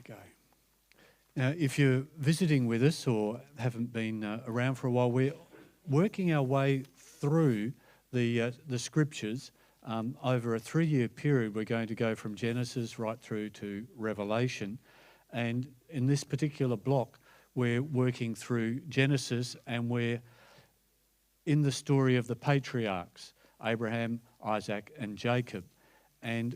go. Now, if you're visiting with us or haven't been around for a while, we're working our way through the scriptures over a 3-year period. We're going to go from Genesis right through to Revelation. And in this particular block, we're working through Genesis, and we're in the story of the patriarchs, Abraham, Isaac, and Jacob. And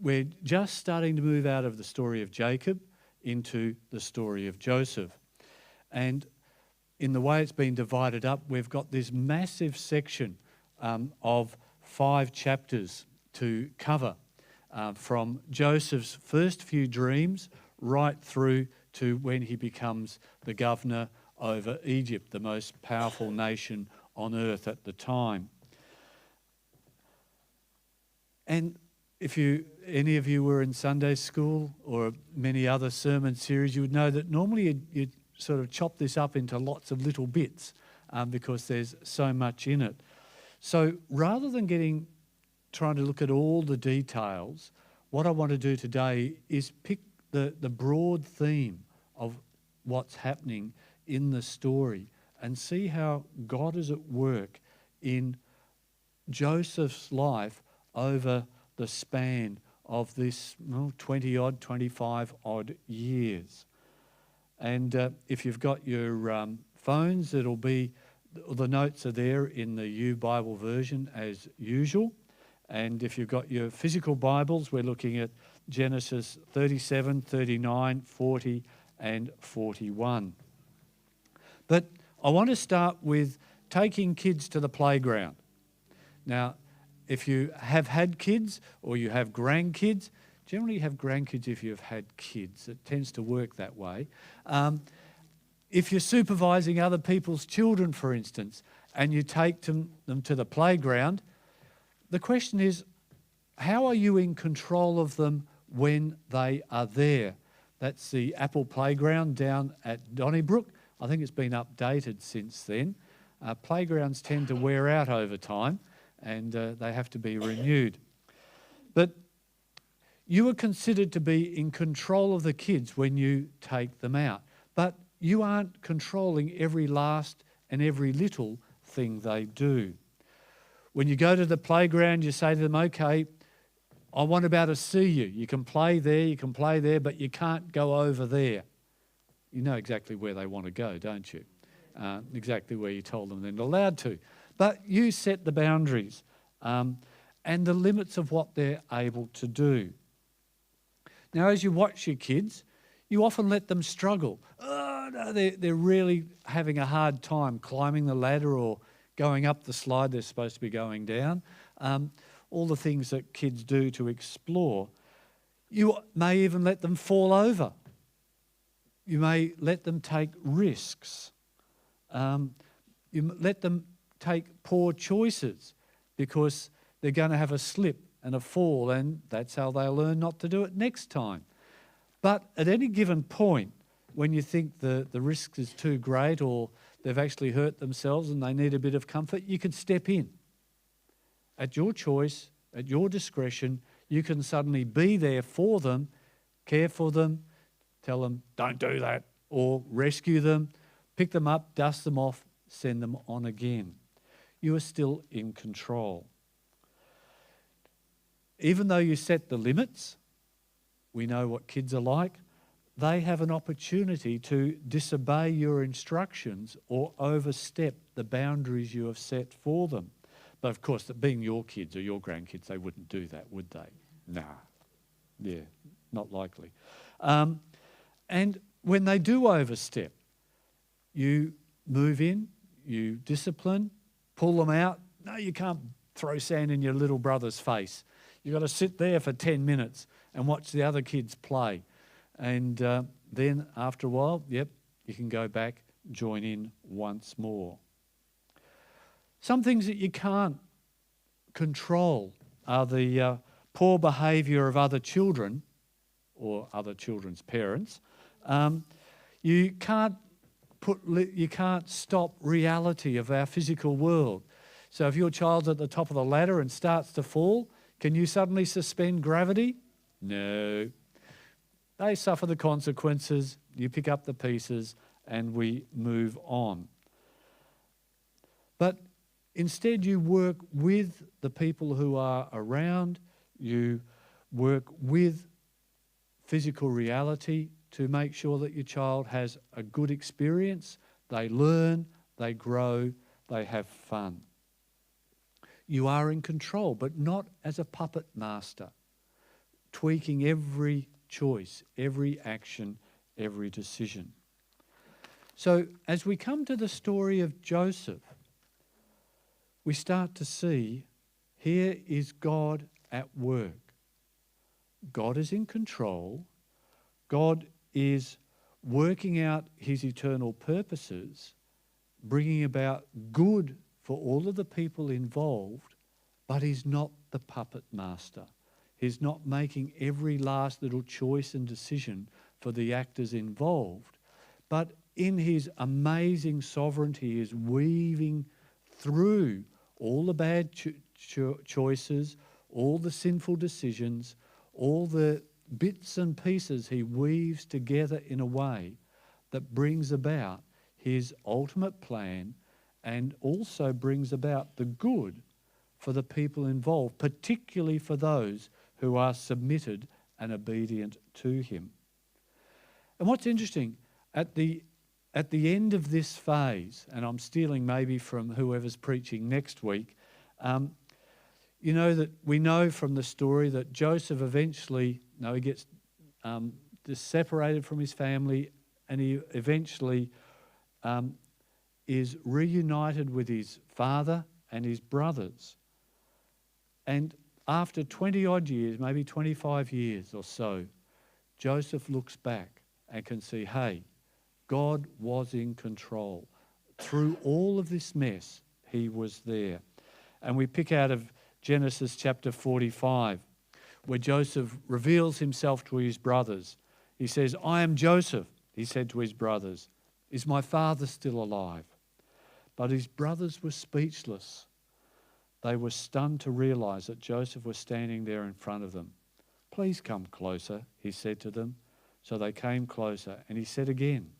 we're just starting to move out of the story of Jacob into the story of Joseph. And in the way it's been divided up, we've got this massive section of 5 chapters to cover, from Joseph's first few dreams right through to when he becomes the governor over Egypt, the most powerful nation on earth at the time. And if any of you were in Sunday school or many other sermon series, you would know that normally you'd sort of chop this up into lots of little bits because there's so much in it. So rather than trying to look at all the details, what I want to do today is pick the broad theme of what's happening in the story and see how God is at work in Joseph's life over the span of this 20-odd, 25-odd years. And if you've got your phones, the notes are there in the U Bible version as usual. And if you've got your physical Bibles, we're looking at Genesis 37, 39, 40, and 41. But I want to start with taking kids to the playground. Now, if you have had kids or you have grandkids, generally you have grandkids if you've had kids. It tends to work that way. If you're supervising other people's children, for instance, and you take them to the playground, the question is, how are you in control of them when they are there? That's the Apple Playground down at Donnybrook. I think it's been updated since then. Playgrounds tend to wear out over time, and they have to be renewed. But you are considered to be in control of the kids when you take them out. But you aren't controlling every last and every little thing they do. When you go to the playground, you say to them, okay, I want to be able to see you. You can play there, but you can't go over there. You know exactly where they want to go, don't you? Exactly where you told them they're not allowed to. But you set the boundaries and the limits of what they're able to do. Now, as you watch your kids, you often let them struggle. Oh, no, they're really having a hard time climbing the ladder or going up the slide they're supposed to be going down. All the things that kids do to explore. You may even let them fall over. You may let them take risks. You let them take poor choices because they're going to have a slip and a fall, and that's how they'll learn not to do it next time. But at any given point, when you think the risk is too great or they've actually hurt themselves and they need a bit of comfort, you can step in. At your choice, at your discretion, you can suddenly be there for them, care for them, tell them, don't do that, or rescue them, pick them up, dust them off, send them on again. You are still in control. Even though you set the limits, we know what kids are like, they have an opportunity to disobey your instructions or overstep the boundaries you have set for them. But of course, being your kids or your grandkids, they wouldn't do that, would they? Nah. Yeah, not likely. And when they do overstep, you move in, you discipline, pull them out. No, you can't throw sand in your little brother's face. You've got to sit there for 10 minutes and watch the other kids play. And then after a while, you can go back, join in once more. Some things that you can't control are the poor behaviour of other children or other children's parents. You can't stop reality of our physical world. So if your child's at the top of the ladder and starts to fall, can you suddenly suspend gravity? No. They suffer the consequences, you pick up the pieces, and we move on. But instead, you work with the people who are around, you work with physical reality to make sure that your child has a good experience. They learn, they grow, they have fun. You are in control, but not as a puppet master, tweaking every choice, every action, every decision. So as we come to the story of Joseph, we start to see here is God at work. God is in control. God is working out his eternal purposes, bringing about good for all of the people involved, but he's not the puppet master. He's not making every last little choice and decision for the actors involved, but in his amazing sovereignty, he is weaving through all the bad choices, all the sinful decisions, all the bits and pieces he weaves together in a way that brings about his ultimate plan and also brings about the good for the people involved, particularly for those who are submitted and obedient to him. And what's interesting, at the end of this phase, and I'm stealing maybe from whoever's preaching next week, you know that we know from the story that Joseph eventually, he gets separated from his family, and he eventually is reunited with his father and his brothers. And after 20 odd years, maybe 25 years or so, Joseph looks back and can see, hey, God was in control. Through all of this mess, he was there. And we pick out of Genesis chapter 45, where Joseph reveals himself to his brothers. He says, I am Joseph, he said to his brothers. Is my father still alive? But his brothers were speechless. They were stunned to realize that Joseph was standing there in front of them. Please come closer, he said to them. So they came closer, and he said again,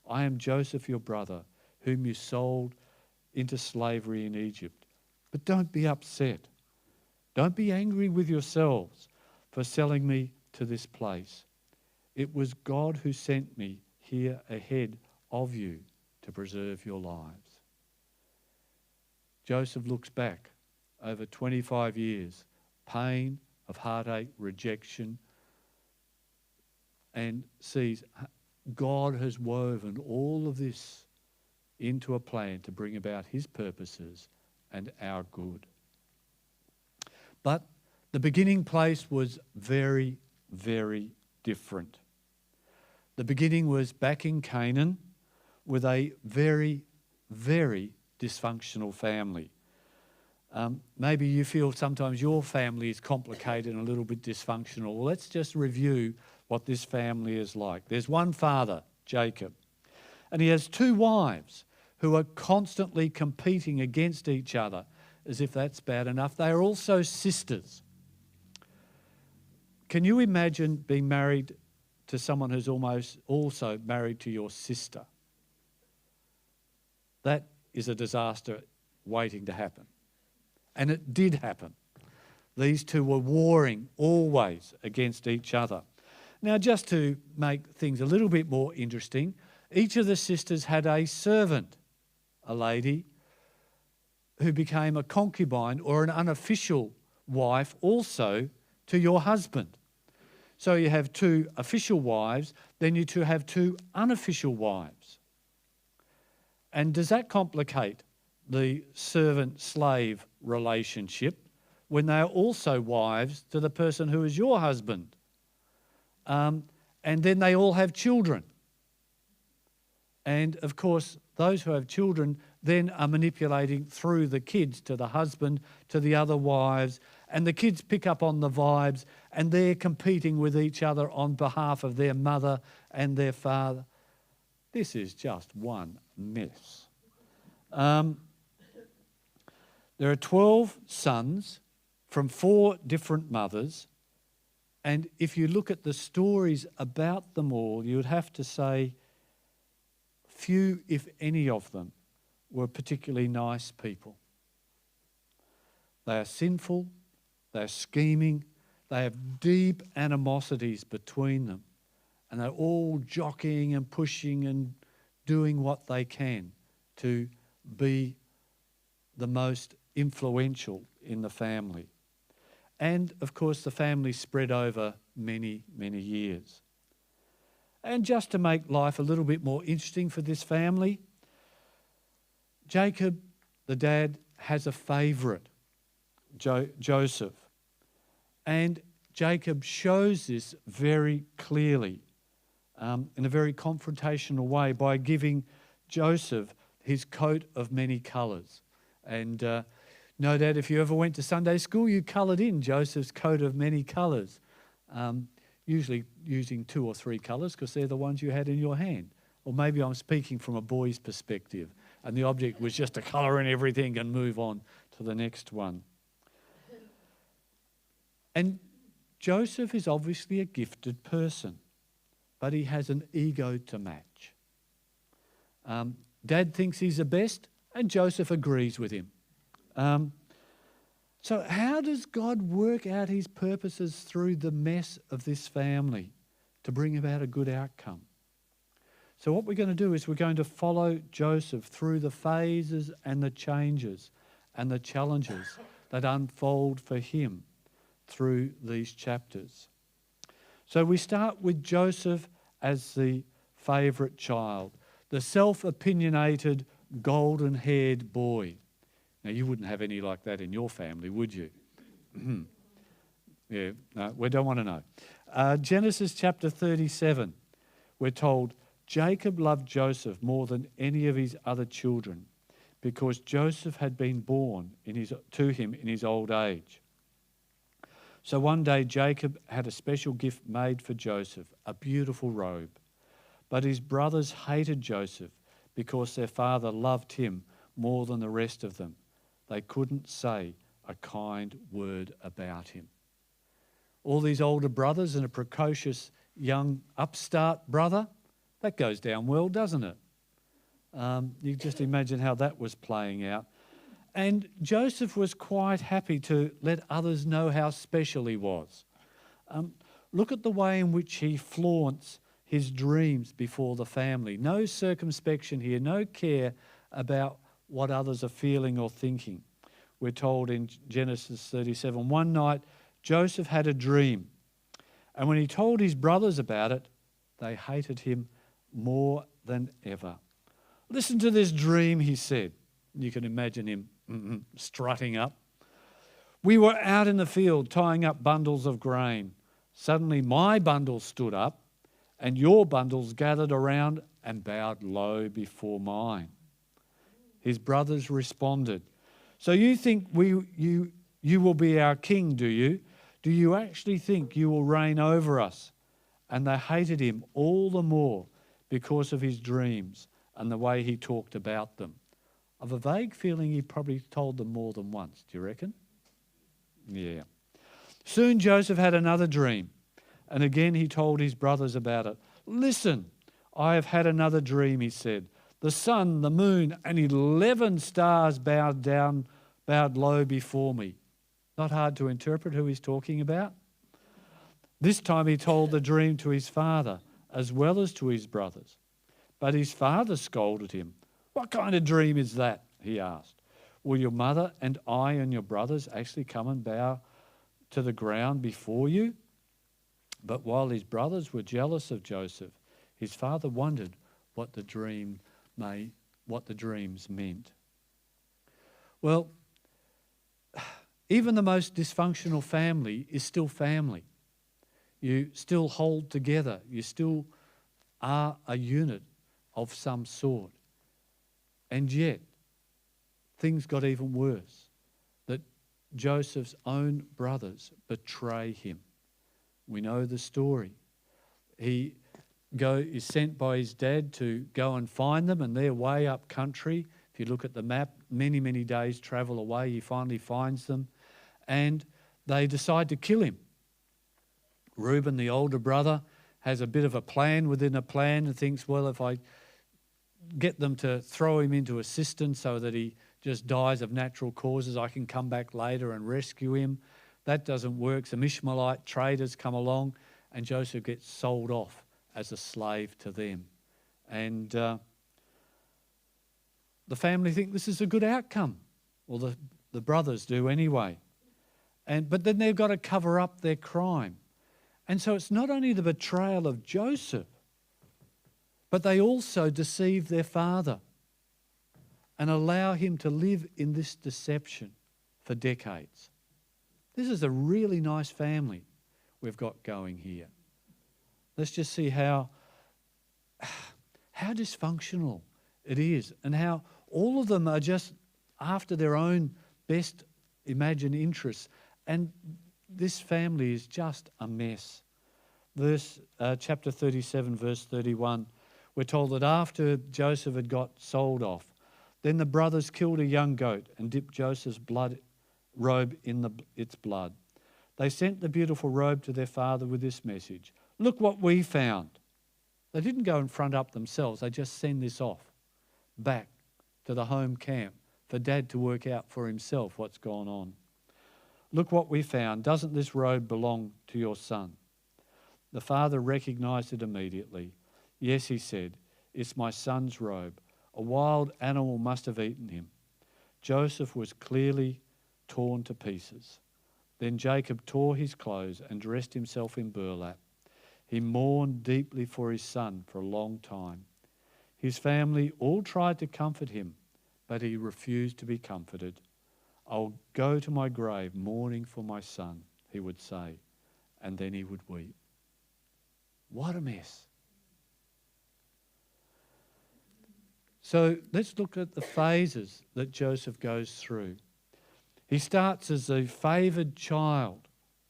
I am Joseph, your brother, whom you sold into slavery in Egypt. But don't be upset. Don't be angry with yourselves for selling me to this place. It was God who sent me here ahead of you to preserve your lives. Joseph looks back over 25 years, pain of heartache, rejection, and sees God has woven all of this into a plan to bring about his purposes and our good. But the beginning place was very, very different. The beginning was back in Canaan with a very, very dysfunctional family. Maybe you feel sometimes your family is complicated and a little bit dysfunctional. Well, let's just review what this family is like. There's one father, Jacob, and he has two wives who are constantly competing against each other, as if that's bad enough. They are also sisters. Can you imagine being married to someone who's almost also married to your sister? That is a disaster waiting to happen. And it did happen. These two were warring always against each other. Now, just to make things a little bit more interesting, each of the sisters had a servant, a lady who became a concubine or an unofficial wife also to your husband. So you have two official wives, then you two have two unofficial wives. And does that complicate the servant-slave relationship when they are also wives to the person who is your husband? And then they all have children. And of course, those who have children then are manipulating through the kids to the husband, to the other wives, and the kids pick up on the vibes and they're competing with each other on behalf of their mother and their father. This is just one mess. There are 12 sons from 4 different mothers, And if you look at the stories about them all, you would have to say few, if any of them, were particularly nice people. They are sinful, they are scheming, they have deep animosities between them, and they're all jockeying and pushing and doing what they can to be the most influential in the family. And of course, the family spread over many, many years. And just to make life a little bit more interesting for this family, Jacob, the dad, has a favourite, Joseph. And Jacob shows this very clearly in a very confrontational way by giving Joseph his coat of many colours. And no doubt if you ever went to Sunday school, you coloured in Joseph's coat of many colours, usually using 2 or 3 colours because they're the ones you had in your hand. Or maybe I'm speaking from a boy's perspective and the object was just to colour in everything and move on to the next one. And Joseph is obviously a gifted person, but he has an ego to match. Dad thinks he's the best, and Joseph agrees with him. So how does God work out his purposes through the mess of this family to bring about a good outcome? So what we're going to do is we're going to follow Joseph through the phases and the changes and the challenges that unfold for him through these chapters. So we start with Joseph as the favourite child, the self-opinionated, golden-haired boy. Now, you wouldn't have any like that in your family, would you? Yeah, no, we don't want to know. Genesis chapter 37, we're told, Jacob loved Joseph more than any of his other children because Joseph had been born to him in his old age. So one day Jacob had a special gift made for Joseph, a beautiful robe. But his brothers hated Joseph because their father loved him more than the rest of them. They couldn't say a kind word about him. All these older brothers and a precocious young upstart brother, that goes down well, doesn't it? You just imagine how that was playing out. And Joseph was quite happy to let others know how special he was. Look at the way in which he flaunts his dreams before the family. No circumspection here, no care about what others are feeling or thinking. We're told in Genesis 37, one night Joseph had a dream, and when he told his brothers about it, they hated him more than ever. Listen to this dream, he said. You can imagine him strutting up. We were out in the field tying up bundles of grain. Suddenly my bundle stood up and your bundles gathered around and bowed low before mine. His brothers responded, so you think you will be our king, do you? Do you actually think you will reign over us? And they hated him all the more because of his dreams and the way he talked about them. I've a vague feeling he probably told them more than once. Do you reckon? Yeah. Soon Joseph had another dream, and again he told his brothers about it. Listen, I have had another dream, he said. The sun, the moon, and 11 stars bowed low before me. Not hard to interpret who he's talking about. This time he told the dream to his father as well as to his brothers. But his father scolded him. What kind of dream is that? He asked. Will your mother and I and your brothers actually come and bow to the ground before you? But while his brothers were jealous of Joseph, his father wondered what the dreams meant. Well, even the most dysfunctional family is still family. You still hold together. You still are a unit of some sort. And yet, things got even worse. That Joseph's own brothers betray him. We know the story. He is sent by his dad to go and find them, and they're way up country. If you look at the map, many, many days travel away. He finally finds them, and they decide to kill him Reuben, the older brother, has a bit of a plan within a plan and thinks, well, if I get them to throw him into a cistern so that he just dies of natural causes, I can come back later and rescue him. That doesn't work. Some Ishmaelite traders come along and Joseph gets sold off as a slave to them. And the family think this is a good outcome. Well, the brothers do anyway. But then they've got to cover up their crime. And so it's not only the betrayal of Joseph, but they also deceive their father and allow him to live in this deception for decades. This is a really nice family we've got going here. Let's just see how dysfunctional it is and how all of them are just after their own best imagined interests. And this family is just a mess. Chapter 37, verse 31, we're told that after Joseph had got sold off, then the brothers killed a young goat and dipped Joseph's robe in its blood. They sent the beautiful robe to their father with this message: "Look what we found." They didn't go and front up themselves. They just send this off back to the home camp for Dad to work out for himself what's gone on. "Look what we found. Doesn't this robe belong to your son?" The father recognized it immediately. "Yes," he said, "it's my son's robe. A wild animal must have eaten him." Joseph was clearly torn to pieces. Then Jacob tore his clothes and dressed himself in burlap. He mourned deeply for his son for a long time. His family all tried to comfort him, but he refused to be comforted. "I'll go to my grave mourning for my son," he would say, and then he would weep. What a mess. So let's look at the phases that Joseph goes through. He starts as a favoured child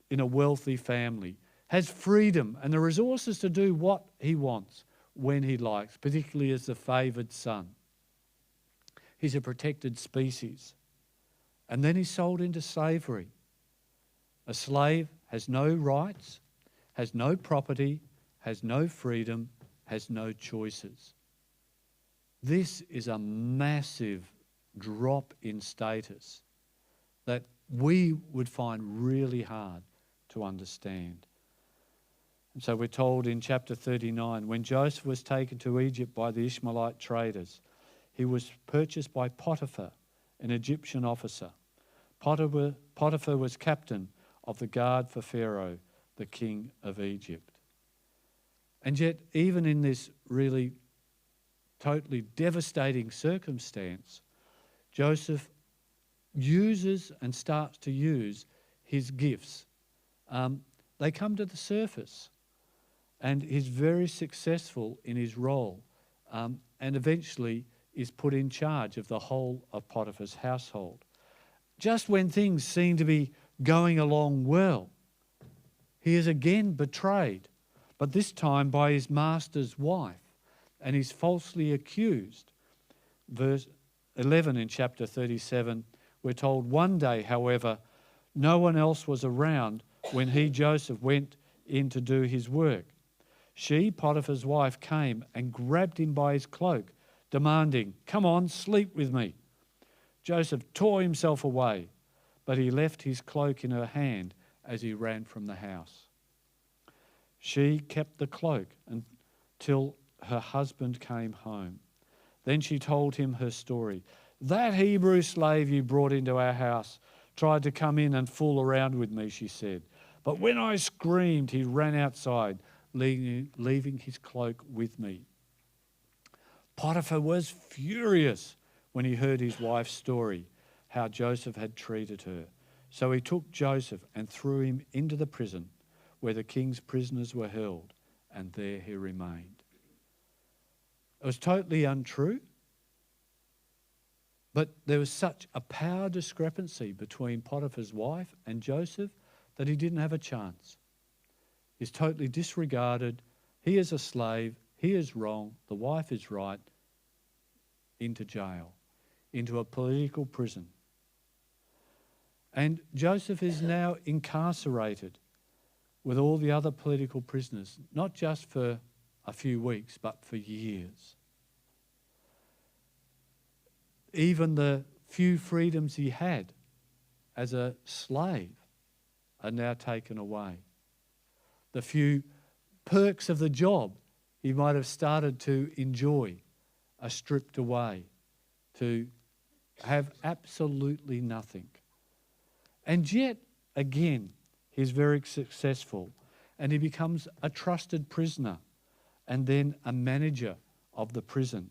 in a wealthy family, has freedom and the resources to do what he wants when he likes, particularly as the favoured son. He's a protected species. And then he's sold into slavery. A slave has no rights, has no property, has no freedom, has no choices. This is a massive drop in status that we would find really hard to understand. And so we're told in chapter 39, when Joseph was taken to Egypt by the Ishmaelite traders, he was purchased by Potiphar, an Egyptian officer. Potiphar was captain of the guard for Pharaoh, the king of Egypt. And yet, even in this really totally devastating circumstance, Joseph uses and starts to use his gifts. They come to the surface, and he's very successful in his role, and eventually is put in charge of the whole of Potiphar's household. Just when things seem to be going along well, he is again betrayed, but this time by his master's wife, and is falsely accused. Verse 11 in chapter 37, we're told, "One day, however, no one else was around when he, Joseph, went in to do his work. She, Potiphar's wife, came and grabbed him by his cloak, demanding, 'Come on, sleep with me.' Joseph tore himself away, but he left his cloak in her hand as he ran from the house. She kept the cloak until her husband came home. Then she told him her story. 'That Hebrew slave you brought into our house tried to come in and fool around with me,' she said. 'But when I screamed, he ran outside, leaving his cloak with me.' Potiphar was furious when he heard his wife's story, how Joseph had treated her. So he took Joseph and threw him into the prison where the king's prisoners were held, and there he remained." It was totally untrue, but there was such a power discrepancy between Potiphar's wife and Joseph that he didn't have a chance. He's totally disregarded. He is a slave. He is wrong. The wife is right. Into jail, into a political prison. And Joseph is now incarcerated. with all the other political prisoners, not just for a few weeks, but for years. Even the few freedoms he had as a slave are now taken away. The few perks of the job he might have started to enjoy are stripped away to have absolutely nothing. And yet, again, he's very successful and he becomes a trusted prisoner and then a manager of the prison.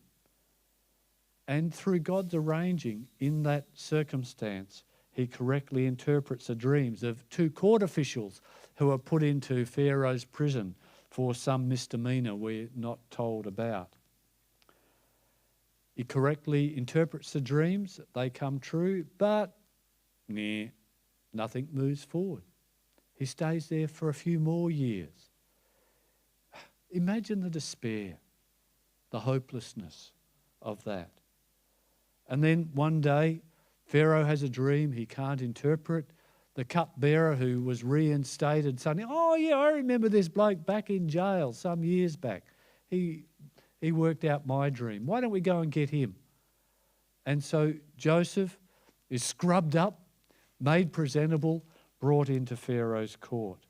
And through God's arranging in that circumstance, he correctly interprets the dreams of two court officials who are put into Pharaoh's prison for some misdemeanor we're not told about. He correctly interprets the dreams, they come true, but nothing moves forward. He stays there for a few more years. Imagine the despair, the hopelessness of that. And then one day, Pharaoh has a dream he can't interpret. The cupbearer who was reinstated suddenly, oh yeah, I remember this bloke back in jail some years back. He worked out my dream. Why don't we go and get him? And so Joseph is scrubbed up, made presentable, brought into Pharaoh's court.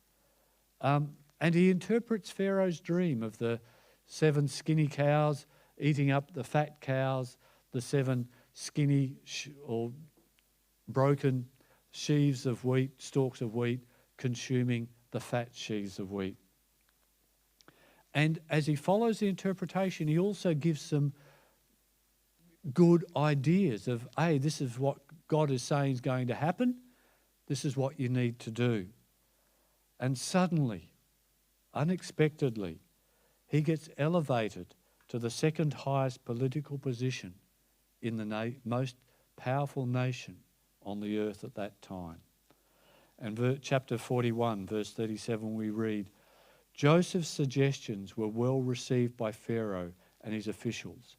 And he interprets Pharaoh's dream of the 7 skinny cows eating up the fat cows, the 7 skinny or broken sheaves of wheat, stalks of wheat, consuming the fat sheaves of wheat. And as he follows the interpretation, he also gives some good ideas of, hey, this is what God is saying is going to happen. This is what you need to do. And suddenly, unexpectedly, he gets elevated to the second highest political position in the most powerful nation on the earth at that time. And chapter 41, verse 37, we read, Joseph's suggestions were well received by Pharaoh and his officials.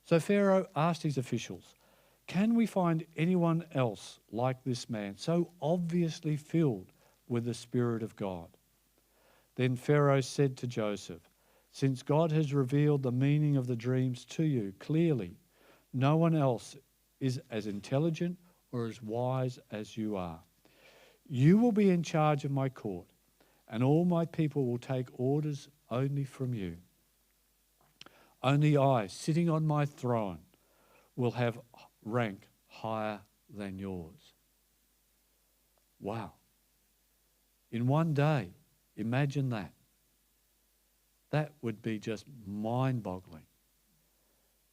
So Pharaoh asked his officials, can we find anyone else like this man, so obviously filled with the Spirit of God? Then Pharaoh said to Joseph, since God has revealed the meaning of the dreams to you clearly, no one else is as intelligent or as wise as you are. You will be in charge of my court, and all my people will take orders only from you. Only I, sitting on my throne, will have rank higher than yours. Wow. In one day, imagine that. That would be just mind-boggling.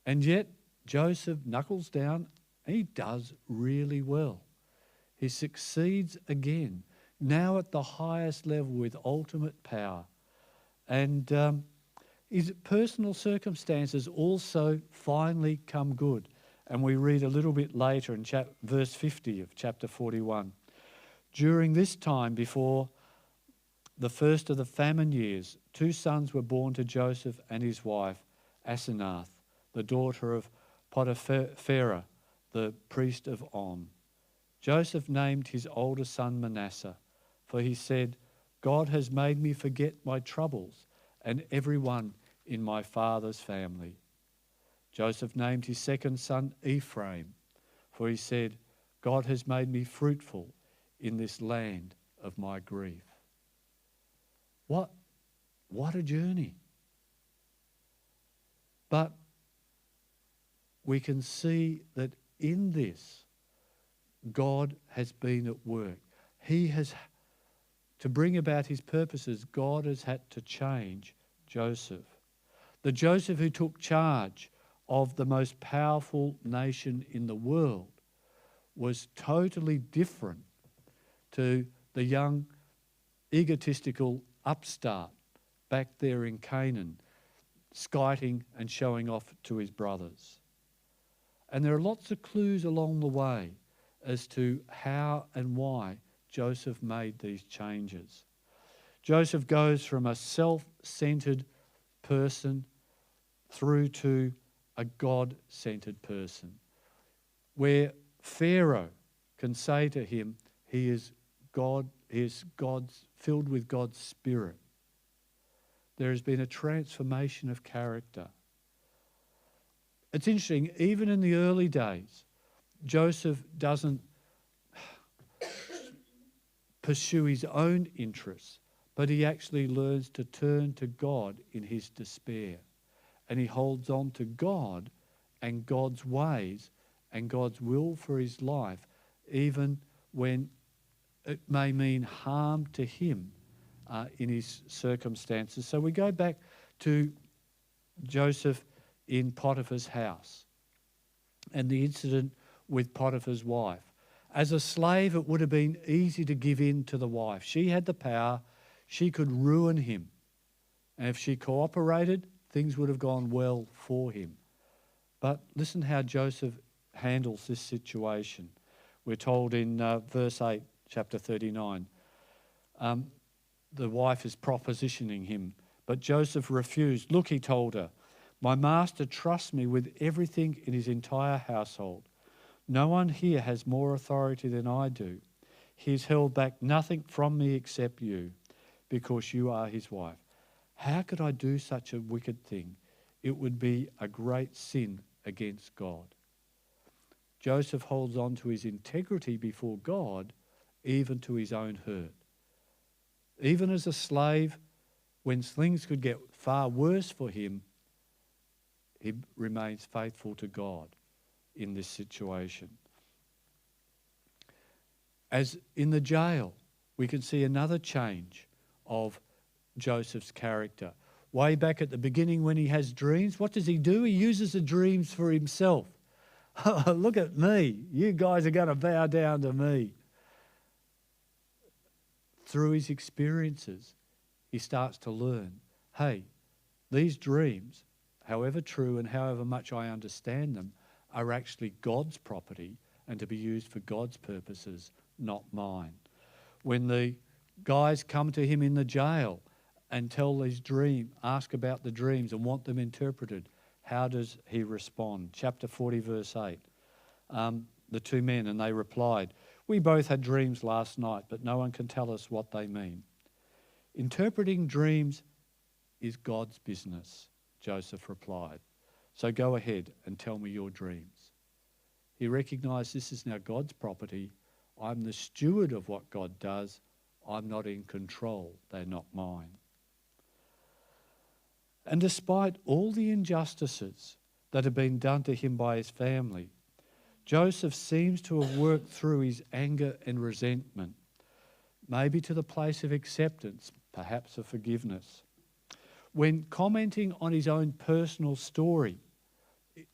And yet, Joseph knuckles down and he does really well. He succeeds again, now at the highest level with ultimate power. And his personal circumstances also finally come good. And we read a little bit later in verse 50 of chapter 41. During this time, before the first of the famine years, 2 sons were born to Joseph and his wife, Asenath, the daughter of Potipharah, the priest of On. Joseph named his older son Manasseh, for he said, God has made me forget my troubles and everyone in my father's family. Joseph named his second son Ephraim, for he said, God has made me fruitful in this land of my grief. What a journey. But we can see that in this, God has been at work. To bring about his purposes, God has had to change Joseph. The Joseph who took charge of the most powerful nation in the world was totally different to the young, egotistical upstart back there in Canaan, skiting and showing off to his brothers. And there are lots of clues along the way as to how and why Joseph made these changes. Joseph goes from a self-centered person through to a God-centered person, where Pharaoh can say to him, he is God's filled with God's Spirit. There has been a transformation of character. It's interesting, even in the early days, Joseph doesn't pursue his own interests, but he actually learns to turn to God in his despair. And he holds on to God and God's ways and God's will for his life, even when it may mean harm to him in his circumstances. So we go back to Joseph in Potiphar's house and the incident with Potiphar's wife. As a slave, it would have been easy to give in to the wife. She had the power. She could ruin him. And if she cooperated, things would have gone well for him. But listen how Joseph handles this situation. We're told in verse 8, chapter 39, the wife is propositioning him, but Joseph refused. Look, he told her, my master trusts me with everything in his entire household. No one here has more authority than I do. He has held back nothing from me except you, because you are his wife. How could I do such a wicked thing? It would be a great sin against God. Joseph holds on to his integrity before God, even to his own hurt. Even as a slave, when things could get far worse for him, he remains faithful to God in this situation. As in the jail, we can see another change of Joseph's character. Way back at the beginning when he has dreams, what does he do? He uses the dreams for himself. Look at me. You guys are going to bow down to me. Through his experiences, he starts to learn, hey, these dreams, however true and however much I understand them, are actually God's property and to be used for God's purposes, not mine. When the guys come to him in the jail and tell his dream, ask about the dreams and want them interpreted, how does he respond? Chapter 40, verse 8. The two men, and they replied, we both had dreams last night, but no one can tell us what they mean. Interpreting dreams is God's business, Joseph replied. So go ahead and tell me your dreams. He recognized this is now God's property. I'm the steward of what God does. I'm not in control. They're not mine. And despite all the injustices that have been done to him by his family, Joseph seems to have worked through his anger and resentment, maybe to the place of acceptance, perhaps of forgiveness. When commenting on his own personal story,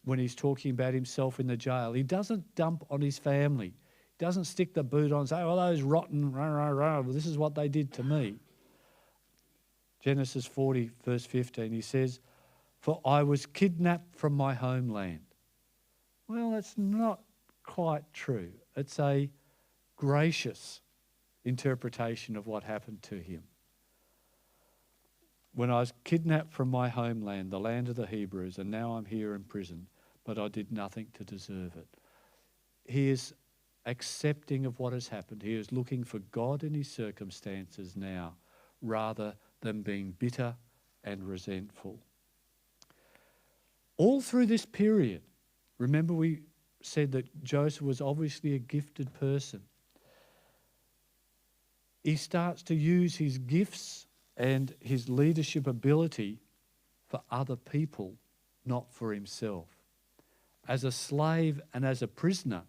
when he's talking about himself in the jail, he doesn't dump on his family. He doesn't stick the boot on and say, oh, those rotten, this is what they did to me. Genesis 40, verse 15, he says, for I was kidnapped from my homeland. Well, that's not quite true. It's a gracious interpretation of what happened to him. When I was kidnapped from my homeland, the land of the Hebrews, and now I'm here in prison, but I did nothing to deserve it. He is accepting of what has happened. He is looking for God in his circumstances now, rather than being bitter and resentful. All through this period, remember we said that Joseph was obviously a gifted person. He starts to use his gifts and his leadership ability for other people, not for himself. As a slave and as a prisoner,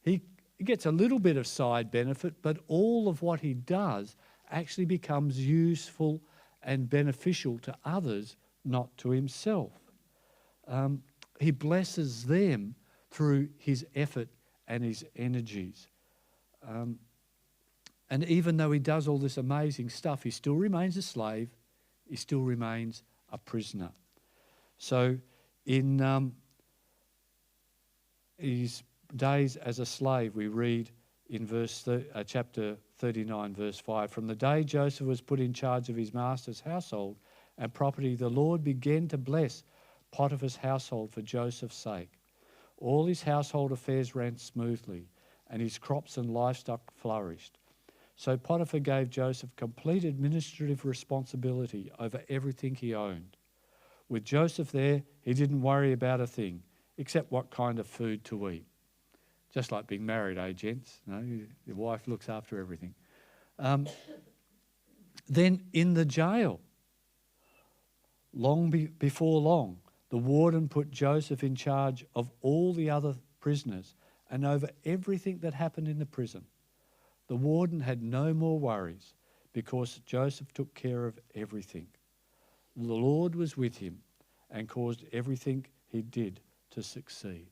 he gets a little bit of side benefit, but all of what he does actually becomes useful and beneficial to others, not to himself. He blesses them through his effort and his energies. And even though he does all this amazing stuff, he still remains a slave. He still remains a prisoner. So in his days as a slave, we read in chapter 39, verse 5, from the day Joseph was put in charge of his master's household and property, the Lord began to bless Potiphar's household for Joseph's sake. All his household affairs ran smoothly, and his crops and livestock flourished. So Potiphar gave Joseph complete administrative responsibility over everything he owned. With Joseph there, he didn't worry about a thing, except what kind of food to eat. Just like being married, eh, gents? You know, your wife looks after everything. Then in the jail, before long, the warden put Joseph in charge of all the other prisoners and over everything that happened in the prison. The warden had no more worries because Joseph took care of everything. The Lord was with him and caused everything he did to succeed.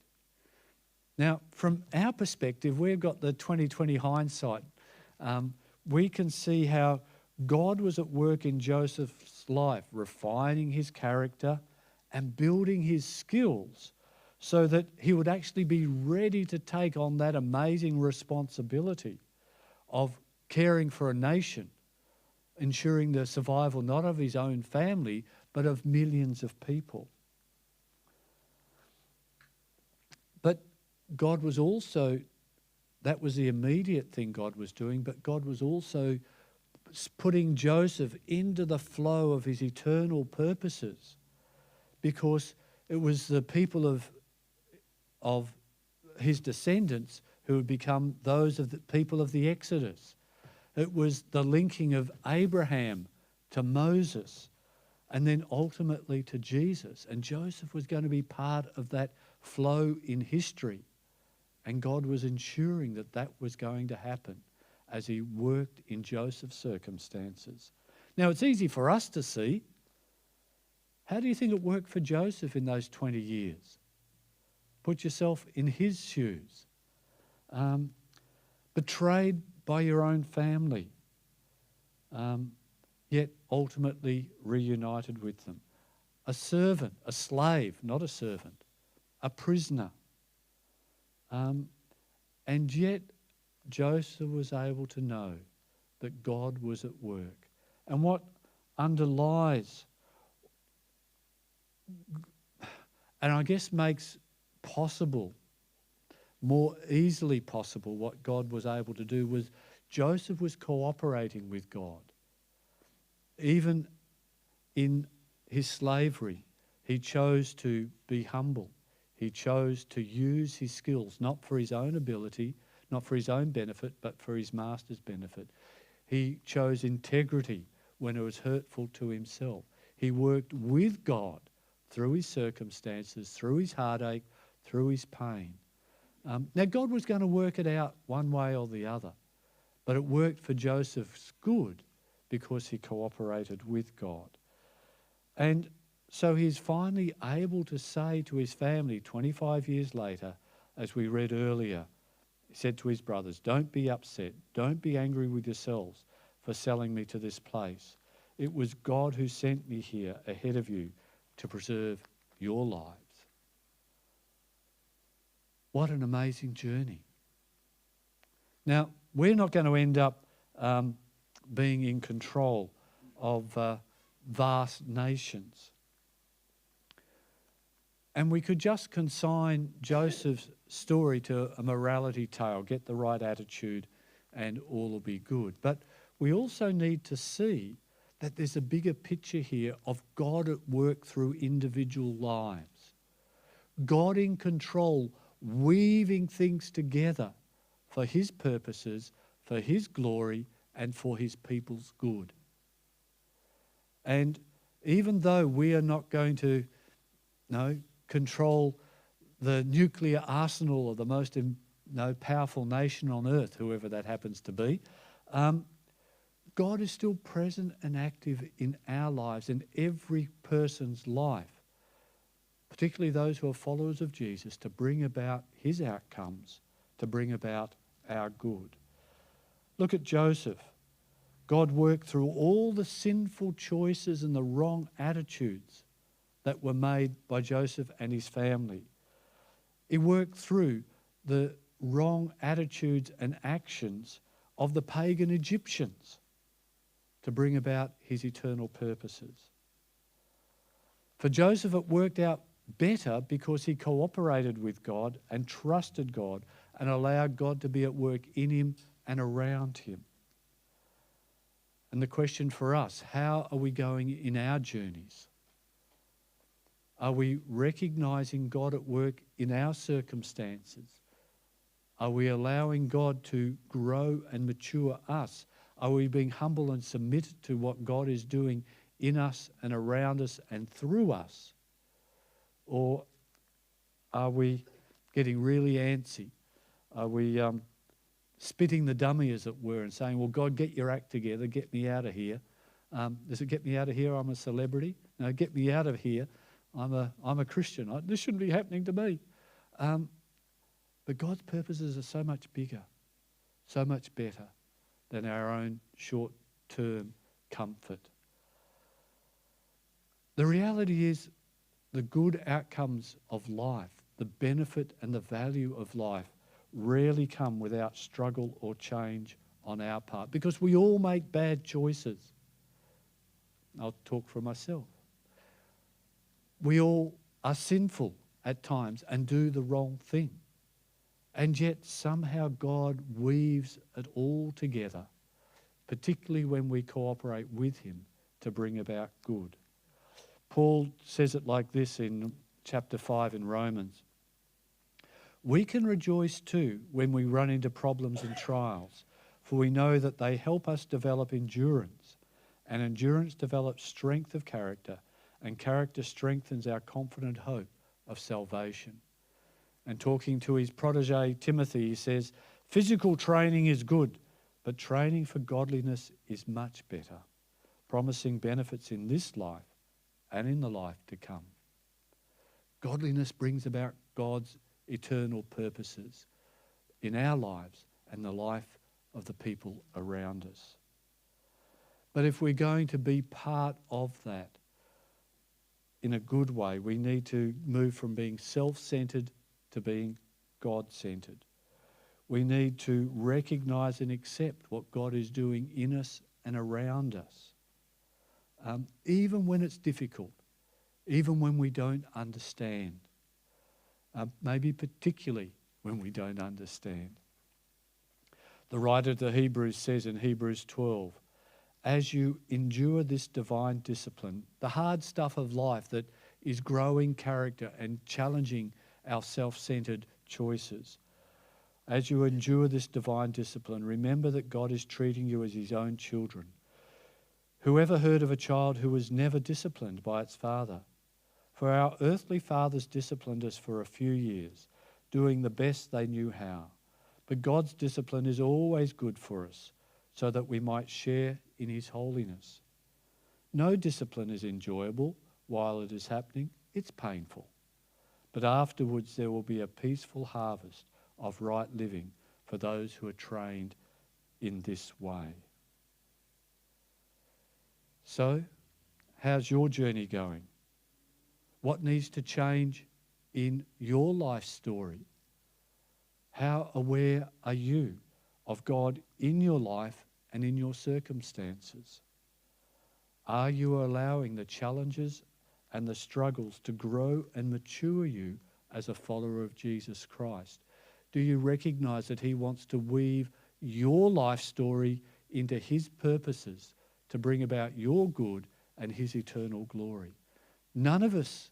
Now, from our perspective, we've got the 20/20 hindsight. We can see how God was at work in Joseph's life, refining his character and building his skills so that he would actually be ready to take on that amazing responsibility of caring for a nation, ensuring the survival not of his own family, but of millions of people. But God was also, that was the immediate thing God was doing, but God was also putting Joseph into the flow of his eternal purposes, because it was the people of his descendants who would become those of the people of the Exodus. It was the linking of Abraham to Moses and then ultimately to Jesus. And Joseph was going to be part of that flow in history. And God was ensuring that that was going to happen as he worked in Joseph's circumstances. Now, it's easy for us to see. How do you think it worked for Joseph in those 20 years? Put yourself in his shoes. Betrayed by your own family, yet ultimately reunited with them. A servant, a slave, not a servant, a prisoner. And yet Joseph was able to know that God was at work. And what underlies, and I guess makes possible, more easily possible, what God was able to do was Joseph was cooperating with God. Even in his slavery, he chose to be humble. He chose to use his skills, not for his own ability, not for his own benefit, but for his master's benefit. He chose integrity when it was hurtful to himself. He worked with God through his circumstances, through his heartache, through his pain. Now, God was going to work it out one way or the other, but it worked for Joseph's good because he cooperated with God. And so he's finally able to say to his family 25 years later, as we read earlier, he said to his brothers, "Don't be upset, don't be angry with yourselves for selling me to this place. It was God who sent me here ahead of you to preserve your lives." What an amazing journey. Now, we're not going to end up being in control of vast nations. And we could just consign Joseph's story to a morality tale, get the right attitude and all will be good. But we also need to see that there's a bigger picture here of God at work through individual lives. God in control, weaving things together for his purposes, for his glory, and for his people's good. And even though we are not going to control the nuclear arsenal of the most powerful nation on earth, whoever that happens to be, God is still present and active in our lives, in every person's life, particularly those who are followers of Jesus, to bring about his outcomes, to bring about our good. Look at Joseph. God worked through all the sinful choices and the wrong attitudes that were made by Joseph and his family. He worked through the wrong attitudes and actions of the pagan Egyptians to bring about his eternal purposes. For Joseph, it worked out better because he cooperated with God and trusted God and allowed God to be at work in him and around him. And the question for us, how are we going in our journeys? Are we recognizing God at work in our circumstances? Are we allowing God to grow and mature us? Are we being humble and submitted to what God is doing in us and around us and through us? Or are we getting really antsy? Are we spitting the dummy, as it were, and saying, well, God, get your act together, get me out of here. Does it get me out of here? I'm a celebrity. No, get me out of here. I'm a Christian. This shouldn't be happening to me. But God's purposes are so much bigger, so much better than our own short-term comfort. The reality is the good outcomes of life, the benefit and the value of life rarely come without struggle or change on our part, because we all make bad choices. I'll talk for myself. We all are sinful at times and do the wrong thing. And yet somehow God weaves it all together, particularly when we cooperate with him to bring about good. Paul says it like this in chapter 5 in Romans. We can rejoice too when we run into problems and trials, for we know that they help us develop endurance, and endurance develops strength of character, and character strengthens our confident hope of salvation. And talking to his protege Timothy, he says, physical training is good, but training for godliness is much better, promising benefits in this life and in the life to come. Godliness brings about God's eternal purposes in our lives and the life of the people around us. But if we're going to be part of that in a good way, we need to move from being self-centered to being God-centered. We need to recognize and accept what God is doing in us and around us. Even when it's difficult, even when we don't understand, maybe particularly when we don't understand. The writer to Hebrews says in Hebrews 12, as you endure this divine discipline, the hard stuff of life that is growing character and challenging our self-centered choices, as you endure this divine discipline, remember that God is treating you as his own children. Whoever heard of a child who was never disciplined by its father? For our earthly fathers disciplined us for a few years, doing the best they knew how. But God's discipline is always good for us, so that we might share in his holiness. No discipline is enjoyable while it is happening. It's painful. But afterwards there will be a peaceful harvest of right living for those who are trained in this way. So, how's your journey going? What needs to change in your life story? How aware are you of God in your life and in your circumstances? Are you allowing the challenges and the struggles to grow and mature you as a follower of Jesus Christ? Do you recognize that he wants to weave your life story into his purposes to bring about your good and his eternal glory? None of us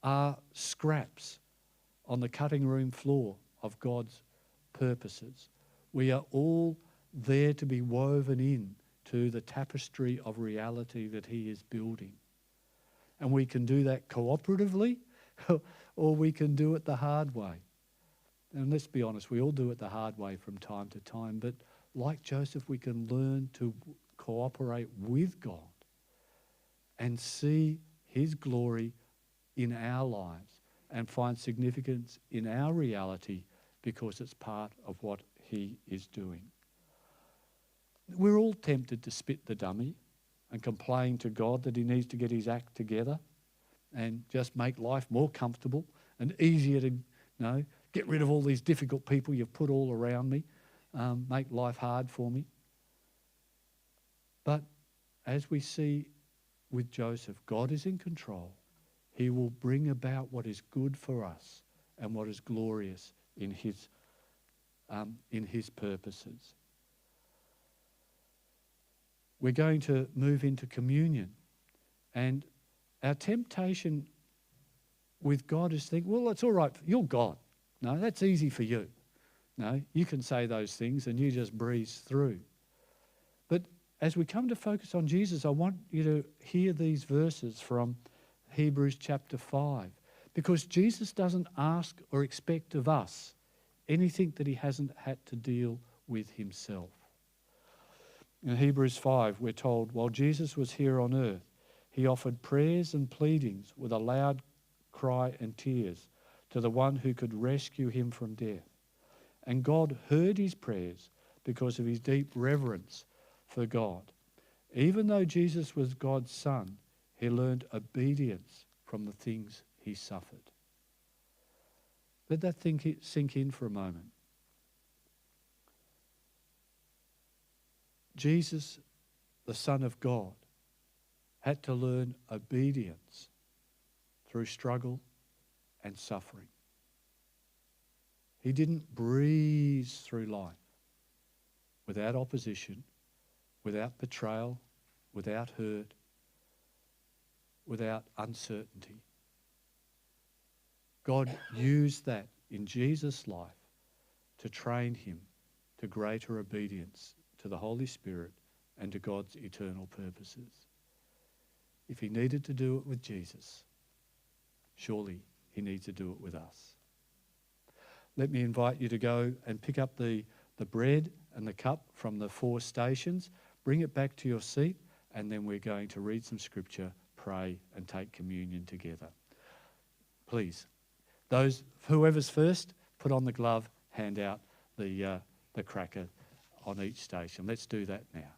are scraps on the cutting room floor of God's purposes. We are all there to be woven in to the tapestry of reality that he is building. And we can do that cooperatively or we can do it the hard way. And let's be honest, we all do it the hard way from time to time, but like Joseph, we can learn to cooperate with God and see his glory in our lives and find significance in our reality because it's part of what he is doing. We're all tempted to spit the dummy and complain to God that he needs to get his act together and just make life more comfortable and easier to, get rid of all these difficult people you've put all around me, make life hard for me. But as we see with Joseph, God is in control. He will bring about what is good for us and what is glorious in his purposes. we're going to move into communion. And our temptation with God is to think, well, it's all right, you're God. No, that's easy for you. No, you can say those things and you just breeze through. But as we come to focus on Jesus, I want you to hear these verses from Hebrews chapter 5, because Jesus doesn't ask or expect of us anything that he hasn't had to deal with himself. In Hebrews 5, we're told, while Jesus was here on earth, he offered prayers and pleadings with a loud cry and tears to the one who could rescue him from death. And God heard his prayers because of his deep reverence for God. Even though Jesus was God's son, he learned obedience from the things he suffered. Let that sink in for a moment. Jesus, the Son of God, had to learn obedience through struggle and suffering. He didn't breeze through life without opposition, without betrayal, without hurt, without uncertainty. God used that in Jesus' life to train him to greater obedience to the Holy Spirit and to God's eternal purposes. If he needed to do it with Jesus, surely he needs to do it with us. Let me invite you to go and pick up the bread and the cup from the 4 stations, bring it back to your seat, and then we're going to read some scripture, pray, and take communion together. Please, whoever's first, put on the glove, hand out the cracker on each station. Let's do that now.